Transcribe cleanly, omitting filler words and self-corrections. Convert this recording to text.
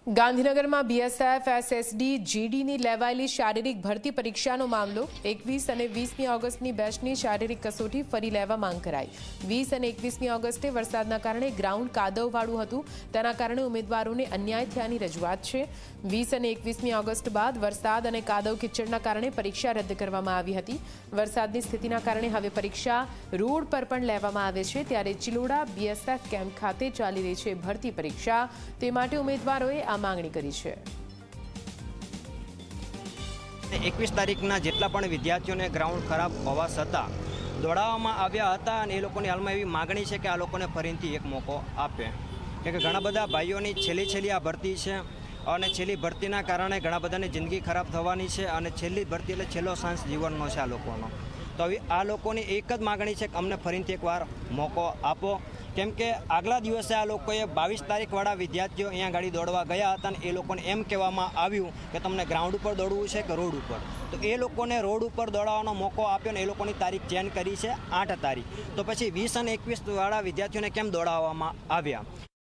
ગાંધીનગરમાં BSF SSD જીડીની લેવાયેલી શારીરિક ભરતી પરીક્ષાનો મામલો 21 અને 20મી ઓગસ્ટની બેચની શારીરિક કસોટી ફરી લેવા માંગ કરાઈ। 20 અને 21મી ઓગસ્ટે વરસાદના કારણે ગ્રાઉન્ડ કાદવવાળું હતું, તેના કારણે ઉમેદવારોને અન્યાય થયાની રજૂઆત છે। 20 અને 21મી ઓગસ્ટ બાદ વરસાદ અને કાદવ કિચડના કારણે પરીક્ષા રદ કરવામાં આવી હતી। વરસાદની સ્થિતિના કારણે હવે પરીક્ષા રોડ પર પણ લેવામાં આવે છે, ત્યારે ચિલોડા બીએસએફ કેમ્પ ખાતે ચાલી રહી છે ભરતી પરીક્ષા, તે માટે ઉમેદવારોએ मांगणी करी है। 21 તારીખના જેટલા પણ વિદ્યાર્થીઓને ગ્રાઉન્ડ ખરાબ હોવા છતાં દોડાવવામાં આવ્યા હતા અને એ લોકોની હાલમાં એવી માગણી છે કે આ લોકોને ફરીથી એક મોકો આપે, કે ઘણા બધા ભાઈઓની છેલ્લી આ ભરતી છે અને છેલ્લી ભરતીના કારણે ઘણા બધાની જિંદગી ખરાબ થવાની છે અને છેલ્લી ભરતી એટલે છેલ્લો ચાન્સ જીવનનો છે આ લોકોનો। તો હવે આ લોકોની એક જ માગણી છે કે અમને ફરીથી એકવાર મોકો આપો, કેમ કે આગલા દિવસે આ લોકોએ 22 તારીખવાળા વિદ્યાર્થીઓ અહીંયા ગાડી દોડવા ગયા હતા અને એ લોકોને એમ કહેવામાં આવ્યું કે તમને ગ્રાઉન્ડ ઉપર દોડવું છે કે રોડ ઉપર, તો એ લોકોને રોડ ઉપર દોડાવવાનો મોકો આપ્યો ને એ લોકોની તારીખ ચેન્જ કરી છે 8 તારીખ। તો પછી 20 અને 21 વાળા વિદ્યાર્થીઓને કેમ દોડાવવામાં આવ્યા?